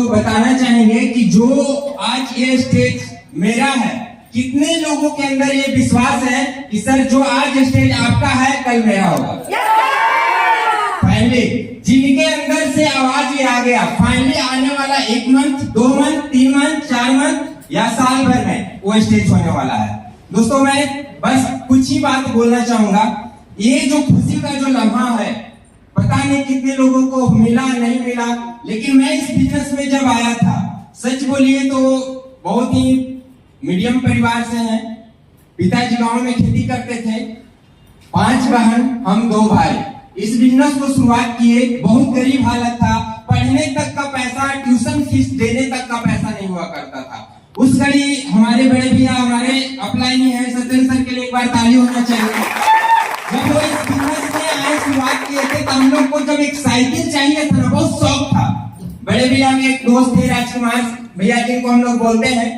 बताना चाहेंगे कि जो आज ये स्टेज मेरा है, कितने लोगों के अंदर ये विश्वास है कि सर जो आज स्टेज आपका है कल मेरा होगा। फाइनली जिनके अंदर से आवाज ये आ गया, फाइनली आने वाला 1 मंथ, 2 मंथ, 3 मंथ, 4 मंथ या साल भर में वो स्टेज होने वाला है। दोस्तों मैं बस कुछ ही बात बोलना चाहूंगा। ये जो खुशी का जो लम्हा है, पता नहीं कितने लोगों को मिला नहीं मिला, लेकिन मैं इस बिजनेस में जब आया था, सच बोलिए तो बहुत ही मीडियम परिवार से हैं। पिताजी गांव में खेती करते थे, 5 बहन हम 2 भाई। इस बिजनेस को शुरुआत किए, बहुत गरीब हालत था, पढ़ने तक का पैसा, ट्यूशन फीस देने तक का पैसा नहीं हुआ करता था। उस घड़ी हमारे बड़े भैया, हमारे अपलाइन है सत्येंद्र सर के लिए एक बार ताली होना चाहिए। जब वो इस बिजनेस में आए शुरुआत किए थे तो हम लोग को जब एक साइकिल चाहिए था ना, बहुत शौक था। बड़े भैया के एक दोस्त थे राजकुमार भैया जिनको हम लोग बोलते हैं,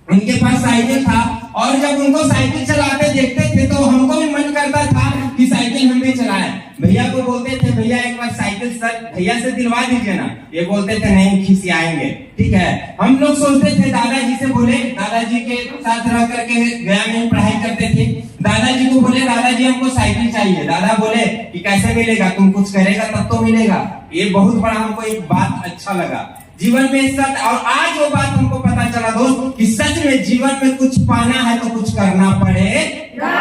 उनके पास साइकिल था और जब उनको साइकिल चलाते देखते थे तो हमको भी मन करता था कि साइकिल हम भी चलाएं। भैया को बोलते थे भैया एक बार साइकिल सर भैया से दिलवा दीजिए ना। ये बोलते थे नहीं, खिसियाएंगे। ठीक है, हम लोग सोचते थे दादाजी से बोले, दादाजी के साथ रह करके गया में पढ़ाई करते थे। दादाजी को बोले दादाजी हमको साइकिल चाहिए। दादा बोले कि कैसे मिलेगा, तुम कुछ करेगा तब तो मिलेगा। ये बहुत बड़ा हमको एक बात अच्छा लगा जीवन में सच। और आज वो बात हमको पता चला दोस्त कि सच में जीवन में कुछ पाना है तो कुछ करना पड़ेगा।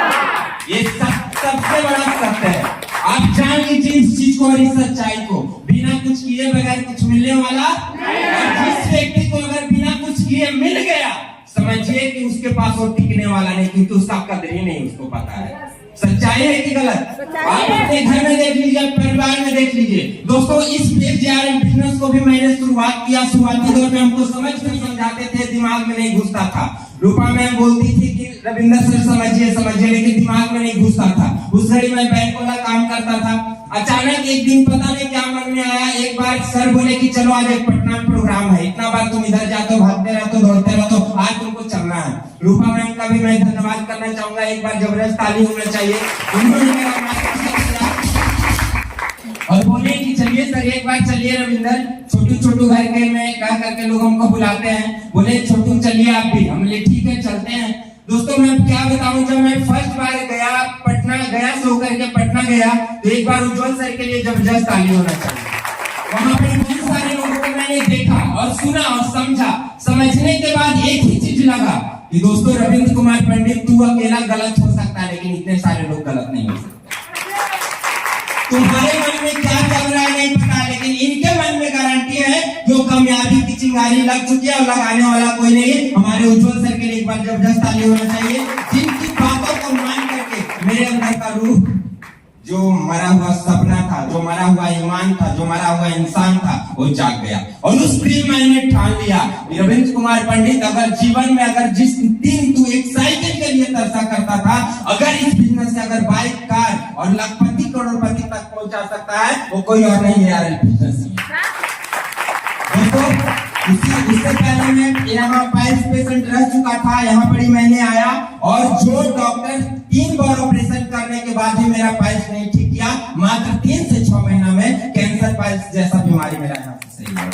ये सबसे बड़ा सत्य है। आप जान लीजिए इस चीज को और इस सच्चाई को, बिना कुछ किए बगैर कुछ मिलने वाला नहीं। और जिस व्यक्ति को अगर बिना कुछ किए मिल गया, समझिए कि उसके पास वो टिकने वाला नहीं, क्योंकि उसका कदर ही नहीं उसको पता है। सच्चाई है कि गलत? आप अपने घर में देख लीजिए, परिवार में देख लीजिए। दोस्तों इस जेआरएम बिजनेस को भी मैंने शुरुआत किया। शुरुआती दौर में हमको समझाते थे, दिमाग में नहीं घुसता था। रूपा मैम बोलती थी कि रविंद्र सर समझिए समझिए, लेकिन दिमाग में नहीं घुसता था। उस घड़ी मैं बैंक वाला काम करता था। अचानक एक दिन पता नहीं क्या मन में आया, एक बार सर बोले कि चलो आज एक पटना में प्रोग्राम है, इतना बार तुम इधर जाते हो, भागते रहते हो, दौड़ते रहते हो, आज तुमको चलना है। रूपा मैम का भी मैं धन्यवाद करना चाहूंगा, एक बार जबरदस्त ताली होना चाहिए। उन्होंने मेरा और बोले कि चलिए सर एक बार चलिए रविंद्र, छोटू घर के में कह करके लोग हमको बुलाते हैं, बोले छोटू चलिए आप भी। हम बोले ठीक है चलते हैं। दोस्तों मैं क्या बताऊं, जब मैं फर्स्ट बार गया पटना, गया सो करके पटना गया, तो एक बार उज्जवल सर के लिए जबरदस्त ताली होना चाहिए। वहां पे बहुत सारे लोगों को मैंने देखा और सुना और समझा। समझने के बाद एक ही चीज लगा कि दोस्तों रविंद्र कुमार पंडित तू अकेला गलत हो सकता है, लेकिन इतने सारे लोग गलत नहीं हो सकते। तुम्हारे मन में क्या चल रहा है नहीं पता, लेकिन इनके मन में गारंटी है जो कामयाबी की चिंगारी लग चुकी है और लगाने वाला कोई नहीं। हमारे उज्जवल सर के लिए एक बार जबरदस्त ताली होना चाहिए, जिनकी बातों को मान करके मेरे अंदर का रूह, जो मरा हुआ सपना था, जो मरा हुआ ईमान था, जो मरा हुआ इंसान था, वो जाग गया। और उस दिन मैंने ठान लिया रविंद्र कुमार पंडित, अगर जीवन में अगर जिस दिन तू एक साइकिल के लिए तरसा करता था, अगर इस बिजनेस से अगर बाइक, कार और लाखपति करोड़पति तक पहुंचा सकता है, वो कोई और नहीं है यार बिजनेस में। इससे पहले मैं यहाँ पाइल्स पेशेंट रह चुका था, यहाँ पर ही मैंने आया और जो डॉक्टर 3 बार ऑपरेशन करने के बाद भी मेरा पाइल्स नहीं ठीक किया, मात्र 3 से 6 महीना में कैंसर पाइल्स जैसा बीमारी मेरा यहाँ से सही है।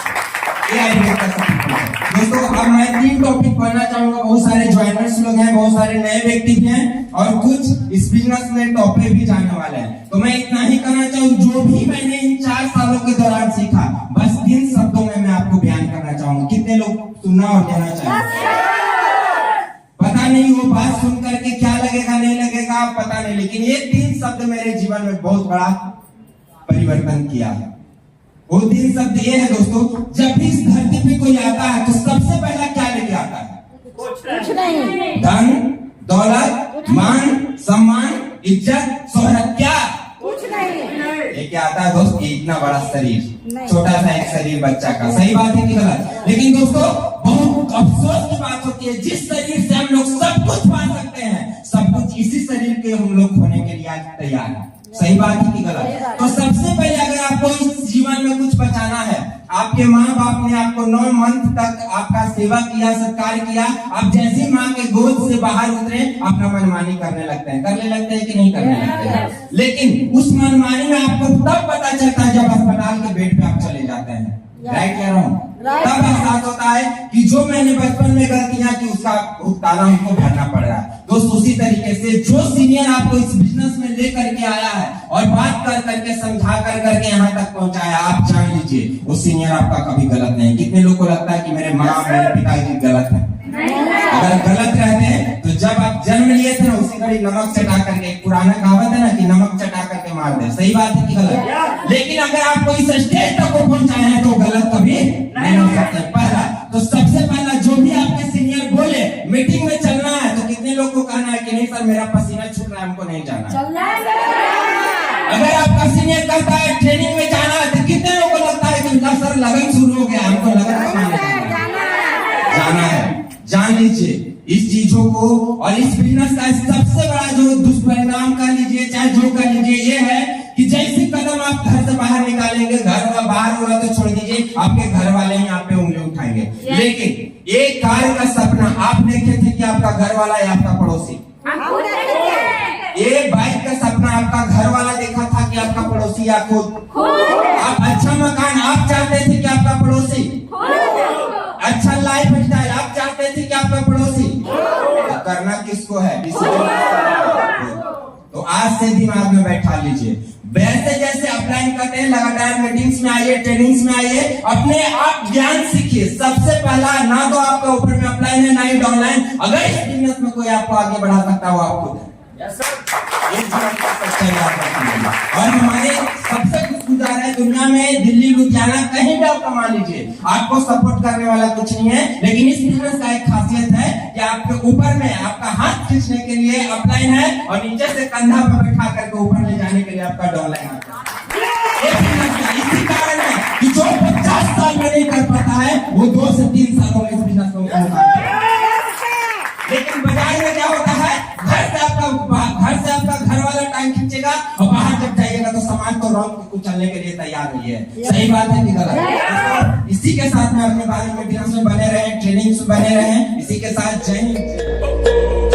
दोस्तों अब मैं 3 टॉपिक पढ़ना चाहूंगा। बहुत सारे ज्वाइनर्स लोग हैं, बहुत सारे नए व्यक्ति भी हैं और कुछ इस बिजनेस में टॉप पे भी जाने वाले हैं। तो मैं इतना ही कहना चाहूँ, जो भी मैंने इन 4 सालों के दौरान सीखा, बस 3 शब्दों में मैं आपको बयान करना चाहूंगा। कितने लोग सुनना और कहना चाहेंगे? पता नहीं वो बात सुन करके क्या लगेगा नहीं लगेगा पता नहीं, लेकिन ये 3 शब्द मेरे जीवन में बहुत बड़ा परिवर्तन किया है। वो 3 शब्द ये है दोस्तों, जब भी इस धरती पे कोई आता है तो सबसे पहला क्या लेके आता है? कुछ नहीं। धन, दौलत, मान, सम्मान, इज्जत, शोहरत, क्या? कुछ नहीं। ये क्या आता है दोस्त? इतना बड़ा शरीर, छोटा सा एक शरीर बच्चा का। सही बात है कि गलत? लेकिन दोस्तों बहुत अफसोस की बात होती है, जिस शरीर से हम लोग सब कुछ पा सकते हैं, सब कुछ इसी शरीर के हम लोग होने के लिए आज तैयार है। सही बात है कि गलत? तो सबसे पहले अगर आपको इस जीवन में कुछ बचाना है, आपके माँ बाप ने आपको 9 मंथ तक आपका सेवा किया, सत्कार किया, आप जैसे माँ के गोद से बाहर उतरे अपना मनमानी करने लगते हैं। करने लगते हैं कि नहीं करने लगते हैं? लेकिन उस मनमानी में आपको तब पता चलता है जब अस्पताल के बेड पे आप चले जाते हैं। राइट कह रहा हूँ? तब एहसास होता है कि जो मैंने बचपन में गलतियां की उसका भुगताना हमको भरना पड़ रहा है। दोस्त उसी तरीके से जो सीनियर आपको इस बिजनेस में लेकर के आया है और बात कर करके समझा कर करके यहाँ तक पहुंचाया, आप जान लीजिए वो सीनियर आपका कभी गलत नहीं। कितने लोग को लगता है कि मेरे माँ मेरे पिताजी गलत है? अगर गलत रहते हैं तो जब आप जन्म लिए थे ना उसी घड़ी नमक चटा करके, एक पुराना कहावत है ना कि नमक चटा करके मार दे, सही बात है कि गलत? लेकिन अगर आपको इस स्टेज तक को पहुंचाए हैं तो गलत कभी नहीं हो सकते। पहला तो सबसे पहला जो भी आपके सीनियर बोले मीटिंग में चलना है तो कितने लोग को कहना है कि नहीं सर मेरा पसीना छूट रहा है, हमको नहीं जाना। अगर आपका सीनियर कहता है ट्रेनिंग में जाना है तो कितने लोग को लगता है कि सर लगन शुरू हो गया, हमको लगन कमाने जाना है। जान लीजिए इस चीजों को, और इस बिजनेस का सबसे बड़ा जो दुष्परिणाम कह लीजिए चाहे जो कह लीजिए ये है कि जैसे कदम आप घर से बाहर निकालेंगे, घर बाहर होगा तो छोड़ दीजिए, आपके घर वाले ही आप पे उंगली उठाएंगे। लेकिन एक कार का सपना आप देखे थे कि आपका घर वाला या आपका पड़ोसी? एक बाइक का सपना आपका घर वाला देखा था कि आपका पड़ोसी या खुद? आप अच्छा मकान आप चाहते थे कि आपका पड़ोसी? अच्छा लाइफ स्टाइल आप चाहते थे कि आपका पड़ोसी? तो करना किसको है? तो आज से दिमाग में बैठा लीजिए, वैसे जैसे अपलाइन करते हैं लगातार मीटिंग्स में आइए, ट्रेनिंग्स में आइए, अपने आप ज्ञान सीखिए। सबसे पहला ना तो आपका ऊपर में अपलाइन है ना ही डाउनलाइन। अगर इस बिजनेस में कोई आपको आगे बढ़ा सकता है वो आपको और हमारे सबसे कुछ गुजार है दुनिया में, दिल्ली लुधियाना कहीं भी आप कमा लीजिए, आपको सपोर्ट करने वाला कुछ नहीं है। लेकिन इस बिजनेस का एक खासियत है कि आपके ऊपर में आपका हाथ खींचने के लिए अपलाइन है और नीचे से कंधा पर बैठा करके ऊपर ले जाने के लिए आपका डाउनलाइन आता है। इसी कारण है कि जो 50 साल में नहीं कर पाता है वो 2 से 3 सालों में इस बिजनेस को कर पाता है। लेकिन बाजार में क्या होता है, घर से आपका घर वाला टाइम खींचेगा और बाहर जब जाइएगा तो सामान तो रौन को चलने के लिए तैयार नहीं है। सही बात है कि गलत? इसी के साथ में अपने बारे में बिजनेस में बने रहे, ट्रेनिंग्स में बने रहे, इसी के साथ जय हिंद।